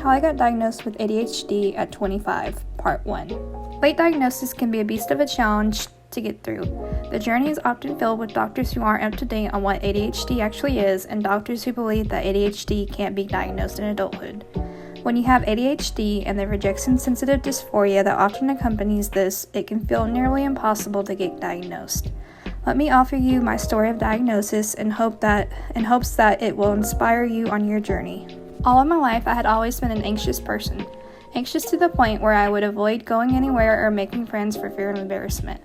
How I got diagnosed with ADHD at 25, Part 1. Late diagnosis can be a beast of a challenge to get through. The journey is often filled with doctors who aren't up to date on what ADHD actually is, and doctors who believe that ADHD can't be diagnosed in adulthood. When you have ADHD and the rejection-sensitive dysphoria that often accompanies this, it can feel nearly impossible to get diagnosed. Let me offer you my story of diagnosis in hopes that it will inspire you on your journey. All of my life, I had always been an anxious person. Anxious to the point where I would avoid going anywhere or making friends for fear of embarrassment.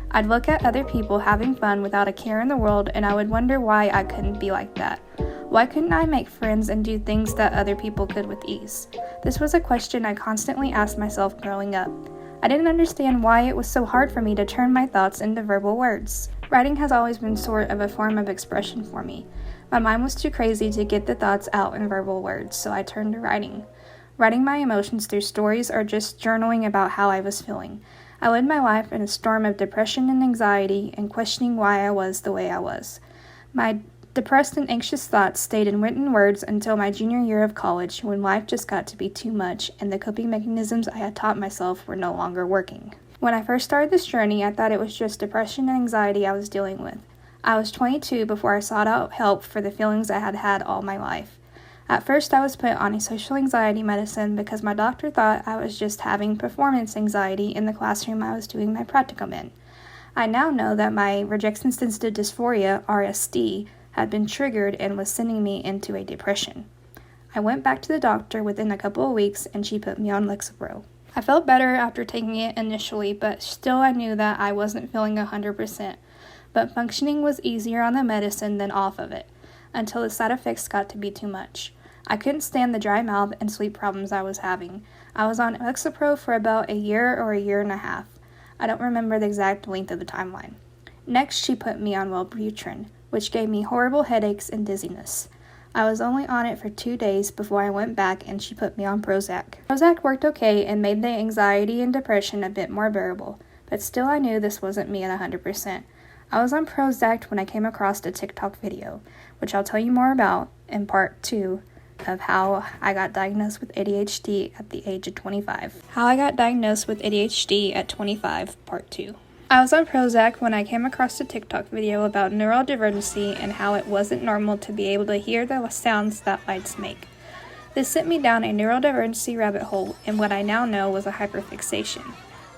I'd look at other people having fun without a care in the world, and I would wonder why I couldn't be like that. Why couldn't I make friends and do things that other people could with ease? This was a question I constantly asked myself growing up. I didn't understand why it was so hard for me to turn my thoughts into verbal words. Writing has always been sort of a form of expression for me. My mind was too crazy to get the thoughts out in verbal words, so I turned to writing. Writing my emotions through stories or just journaling about how I was feeling. I lived my life in a storm of depression and anxiety and questioning why I was the way I was. My depressed and anxious thoughts stayed in written words until my junior year of college, when life just got to be too much and the coping mechanisms I had taught myself were no longer working. When I first started this journey, I thought it was just depression and anxiety I was dealing with. I was 22 before I sought out help for the feelings I had had all my life. At first, I was put on a social anxiety medicine because my doctor thought I was just having performance anxiety in the classroom I was doing my practicum in. I now know that my rejection-sensitive dysphoria, RSD, had been triggered and was sending me into a depression. I went back to the doctor within a couple of weeks and she put me on Lexapro. I felt better after taking it initially, but still I knew that I wasn't feeling 100%. But functioning was easier on the medicine than off of it, until the side effects got to be too much. I couldn't stand the dry mouth and sleep problems I was having. I was on Lexapro for about a year or a year and a half. I don't remember the exact length of the timeline. Next, she put me on Wellbutrin, which gave me horrible headaches and dizziness. I was only on it for 2 days before I went back and she put me on Prozac. Prozac worked okay and made the anxiety and depression a bit more bearable, but still I knew this wasn't me at 100%. I was on Prozac when I came across a TikTok video, which I'll tell you more about in part 2 of how I got diagnosed with ADHD at the age of 25. How I got diagnosed with ADHD at 25, part 2. I was on Prozac when I came across a TikTok video about neurodivergency and how it wasn't normal to be able to hear the sounds that lights make. This sent me down a neurodivergency rabbit hole in what I now know was a hyperfixation.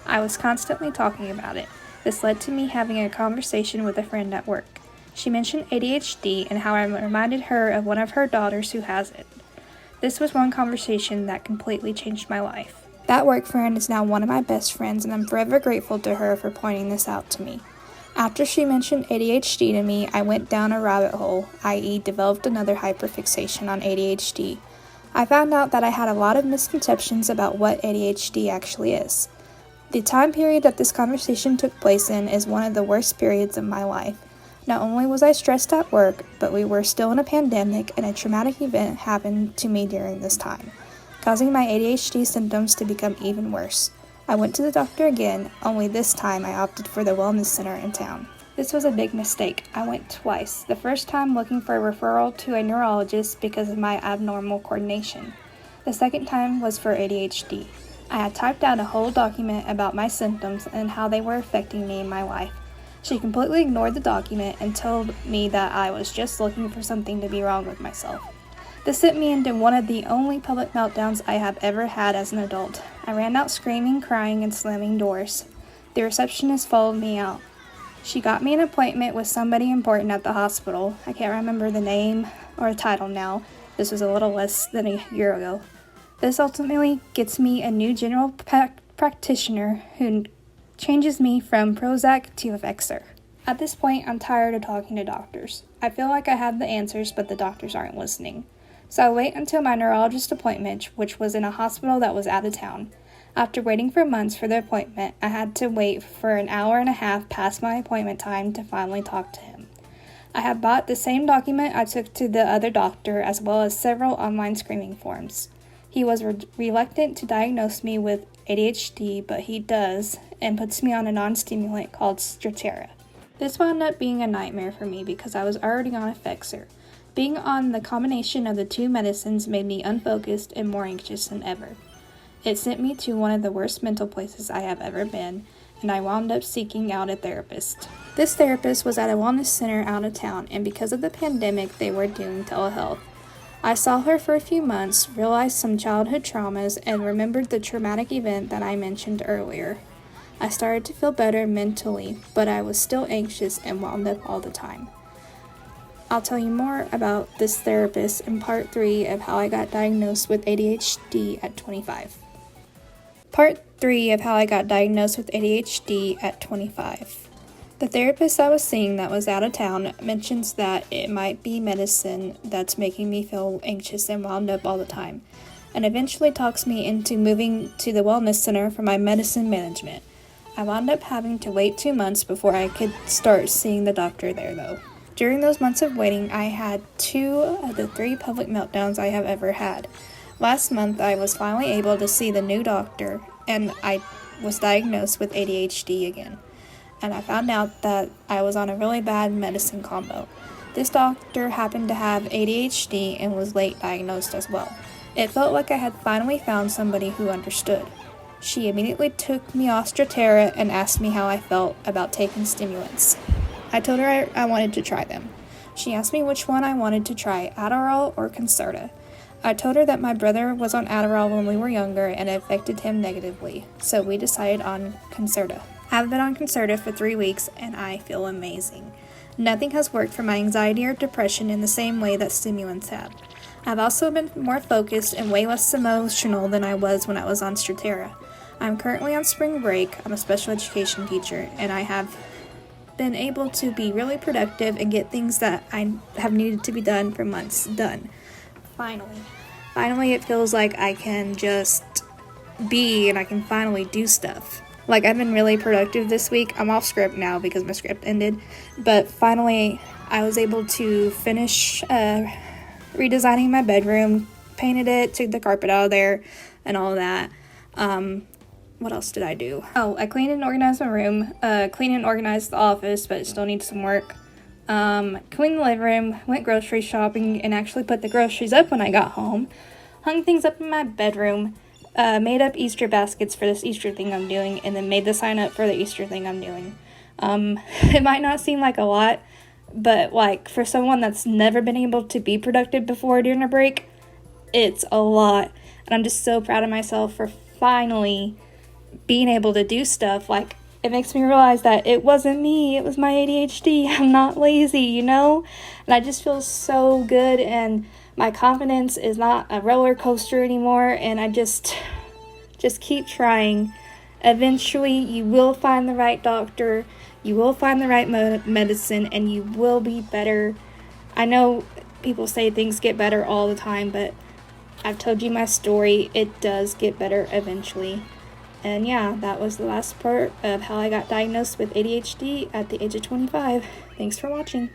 I was constantly talking about it. This led to me having a conversation with a friend at work. She mentioned ADHD and how I reminded her of one of her daughters who has it. This was one conversation that completely changed my life. That work friend is now one of my best friends, and I'm forever grateful to her for pointing this out to me. After she mentioned ADHD to me, I went down a rabbit hole, i.e. developed another hyperfixation on ADHD. I found out that I had a lot of misconceptions about what ADHD actually is. The time period that this conversation took place in is one of the worst periods of my life. Not only was I stressed at work, but we were still in a pandemic and a traumatic event happened to me during this time, causing my ADHD symptoms to become even worse. I went to the doctor again, only this time I opted for the wellness center in town. This was a big mistake. I went twice, the first time looking for a referral to a neurologist because of my abnormal coordination. The second time was for ADHD. I had typed out a whole document about my symptoms and how they were affecting me in my life. She completely ignored the document and told me that I was just looking for something to be wrong with myself. This sent me into one of the only public meltdowns I have ever had as an adult. I ran out screaming, crying, and slamming doors. The receptionist followed me out. She got me an appointment with somebody important at the hospital. I can't remember the name or the title now. This was a little less than a year ago. This ultimately gets me a new general practitioner who changes me from Prozac to Effexor. At this point, I'm tired of talking to doctors. I feel like I have the answers, but the doctors aren't listening. So I wait until my neurologist appointment, which was in a hospital that was out of town. After waiting for months for the appointment, I had to wait for an hour and a half past my appointment time to finally talk to him. I had bought the same document I took to the other doctor, as well as several online screening forms. He was reluctant to diagnose me with ADHD, but he does, and puts me on a non-stimulant called Strattera. This wound up being a nightmare for me because I was already on Effexor. Being on the combination of the two medicines made me unfocused and more anxious than ever. It sent me to one of the worst mental places I have ever been, and I wound up seeking out a therapist. This therapist was at a wellness center out of town, and because of the pandemic, they were doing telehealth. I saw her for a few months, realized some childhood traumas, and remembered the traumatic event that I mentioned earlier. I started to feel better mentally, but I was still anxious and wound up all the time. I'll tell you more about this therapist in part 3 of how I got diagnosed with ADHD at 25. Part 3 of how I got diagnosed with ADHD at 25. The therapist I was seeing that was out of town mentions that it might be medicine that's making me feel anxious and wound up all the time, and eventually talks me into moving to the wellness center for my medicine management. I wound up having to wait 2 months before I could start seeing the doctor there though. During those months of waiting, I had 2 of the 3 public meltdowns I have ever had. Last month, I was finally able to see the new doctor, and I was diagnosed with ADHD again. And I found out that I was on a really bad medicine combo. This doctor happened to have ADHD and was late diagnosed as well. It felt like I had finally found somebody who understood. She immediately took me off Strattera and asked me how I felt about taking stimulants. I told her I wanted to try them. She asked me which one I wanted to try, Adderall or Concerta. I told her that my brother was on Adderall when we were younger and it affected him negatively, so we decided on Concerta. I've been on Concerta for 3 weeks and I feel amazing. Nothing has worked for my anxiety or depression in the same way that stimulants have. I've also been more focused and way less emotional than I was when I was on Strattera. I'm currently on spring break. I'm a special education teacher, and I have been able to be really productive and get things that I have needed to be done for months done. Finally it feels like I can just be and I can finally do stuff. Like, I've been really productive this week. I'm off script now because my script ended, but finally I was able to finish redesigning my bedroom, painted it, took the carpet out of there and all that. What else did I do? Oh, I cleaned and organized my room, cleaned and organized the office, but it still needs some work. Cleaned the living room, went grocery shopping, and actually put the groceries up when I got home. Hung things up in my bedroom, made up Easter baskets for this Easter thing I'm doing, and then made the sign up for the Easter thing I'm doing. It might not seem like a lot, but like for someone that's never been able to be productive before during a break, it's a lot. And I'm just so proud of myself for finally being able to do stuff. Like, it makes me realize that it wasn't me, it was my ADHD. I'm not lazy, you know? And I just feel so good, and my confidence is not a roller coaster anymore, and I just keep trying. Eventually, you will find the right doctor, you will find the right medicine, and you will be better. I know people say things get better all the time, but I've told you my story. It does get better eventually. And yeah, that was the last part of how I got diagnosed with ADHD at the age of 25. Thanks for watching.